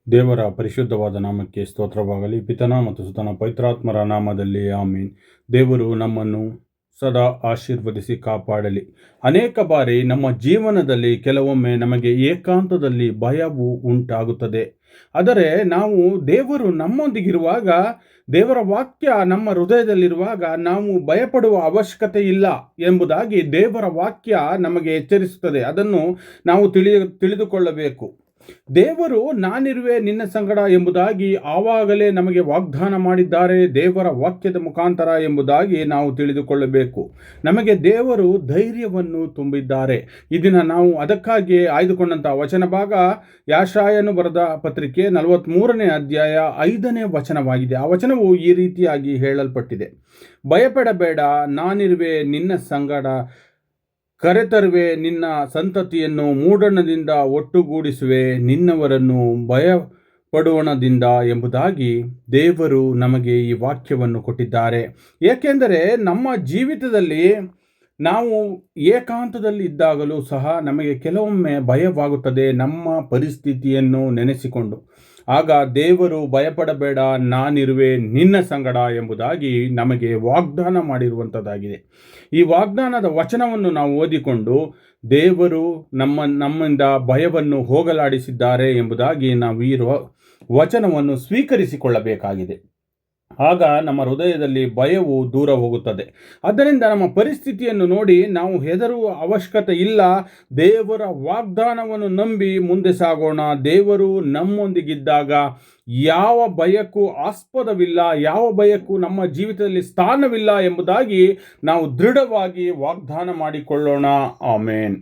ದೇವರ ಪರಿಶುದ್ಧವಾದ ನಾಮಕ್ಕೆ ಸ್ತೋತ್ರವಾಗಲಿ. ಪಿತನ ಮತ್ತು ಸುತನ ಪವಿತ್ರಾತ್ಮರ ನಾಮದಲ್ಲಿ ಆಮೀನ್. ದೇವರು ನಮ್ಮನ್ನು ಸದಾ ಆಶೀರ್ವದಿಸಿ ಕಾಪಾಡಲಿ. ಅನೇಕ ಬಾರಿ ನಮ್ಮ ಜೀವನದಲ್ಲಿ ಕೆಲವೊಮ್ಮೆ ನಮಗೆ ಏಕಾಂತದಲ್ಲಿ ಭಯವು ಉಂಟಾಗುತ್ತದೆ. ಆದರೆ ನಾವು ದೇವರು ನಮ್ಮೊಂದಿಗಿರುವಾಗ, ದೇವರ ವಾಕ್ಯ ನಮ್ಮ ಹೃದಯದಲ್ಲಿರುವಾಗ ನಾವು ಭಯಪಡುವ ಅವಶ್ಯಕತೆ ಇಲ್ಲ ಎಂಬುದಾಗಿ ದೇವರ ವಾಕ್ಯ ನಮಗೆ ಎಚ್ಚರಿಸುತ್ತದೆ. ಅದನ್ನು ನಾವು ತಿಳಿದುಕೊಳ್ಳಬೇಕು. ದೇವರು ನಾನಿರುವೆ ನಿನ್ನ ಸಂಗಡ ಎಂಬುದಾಗಿ ಆವಾಗಲೇ ನಮಗೆ ವಾಗ್ದಾನ ಮಾಡಿದ್ದಾರೆ, ದೇವರ ವಾಕ್ಯದ ಮುಖಾಂತರ ಎಂಬುದಾಗಿ ನಾವು ತಿಳಿದುಕೊಳ್ಳಬೇಕು. ನಮಗೆ ದೇವರು ಧೈರ್ಯವನ್ನು ತುಂಬಿದ್ದಾರೆ. ಈ ದಿನ ನಾವು ಅದಕ್ಕಾಗಿ ಆಯ್ದುಕೊಂಡಂಥ ವಚನ ಭಾಗ ಯಾಶಾಯನು ಬರೆದ ಪತ್ರಿಕೆ 43ನೇ ಅಧ್ಯಾಯ 5ನೇ ವಚನವಾಗಿದೆ. ಆ ವಚನವು ಈ ರೀತಿಯಾಗಿ ಹೇಳಲ್ಪಟ್ಟಿದೆ: ಭಯಪಡಬೇಡ, ನಾನಿರುವೆ ನಿನ್ನ ಸಂಗಡ, ಕರೆತರುವೆ ನಿನ್ನ ಸಂತತಿಯನ್ನು, ಮೂಡಣದಿಂದ ಒಟ್ಟುಗೂಡಿಸುವೆ ನಿನ್ನವರನ್ನು ಭಯಪಡುವಣದಿಂದ ಎಂಬುದಾಗಿ ದೇವರು ನಮಗೆ ಈ ವಾಕ್ಯವನ್ನು ಕೊಟ್ಟಿದ್ದಾರೆ. ಏಕೆಂದರೆ ನಮ್ಮ ಜೀವಿತದಲ್ಲಿ ನಾವು ಏಕಾಂತದಲ್ಲಿ ಇದ್ದಾಗಲೂ ಸಹ ನಮಗೆ ಕೆಲವೊಮ್ಮೆ ಭಯವಾಗುತ್ತದೆ, ನಮ್ಮ ಪರಿಸ್ಥಿತಿಯನ್ನು ನೆನೆಸಿಕೊಂಡು. ಆಗ ದೇವರು ಭಯಪಡಬೇಡ, ನಾನಿರುವೆ ನಿನ್ನ ಸಂಗಡ ಎಂಬುದಾಗಿ ನಮಗೆ ವಾಗ್ದಾನ ಮಾಡಿರುವಂಥದ್ದಾಗಿದೆ. ಈ ವಾಗ್ದಾನದ ವಚನವನ್ನು ನಾವು ಓದಿಕೊಂಡು ದೇವರು ನಮ್ಮಿಂದ ಭಯವನ್ನು ಹೋಗಲಾಡಿಸಿದ್ದಾರೆ ಎಂಬುದಾಗಿ ನಾವು ಈ ವಚನವನ್ನು ಸ್ವೀಕರಿಸಿಕೊಳ್ಳಬೇಕಾಗಿದೆ. ಆಗ ನಮ್ಮ ಹೃದಯದಲ್ಲಿ ಭಯವು ದೂರ ಹೋಗುತ್ತದೆ. ಆದ್ದರಿಂದ ನಮ್ಮ ಪರಿಸ್ಥಿತಿಯನ್ನು ನೋಡಿ ನಾವು ಹೆದರುವ ಅವಶ್ಯಕತೆ ಇಲ್ಲ. ದೇವರ ವಾಗ್ದಾನವನ್ನು ನಂಬಿ ಮುಂದೆ ಸಾಗೋಣ. ದೇವರು ನಮ್ಮೊಂದಿಗಿದ್ದಾಗ ಯಾವ ಭಯಕ್ಕೂ ಆಸ್ಪದವಿಲ್ಲ, ಯಾವ ಭಯಕ್ಕೂ ನಮ್ಮ ಜೀವಿತದಲ್ಲಿ ಸ್ಥಾನವಿಲ್ಲ ಎಂಬುದಾಗಿ ನಾವು ದೃಢವಾಗಿ ವಾಗ್ದಾನ ಮಾಡಿಕೊಳ್ಳೋಣ. ಆಮೇನ್.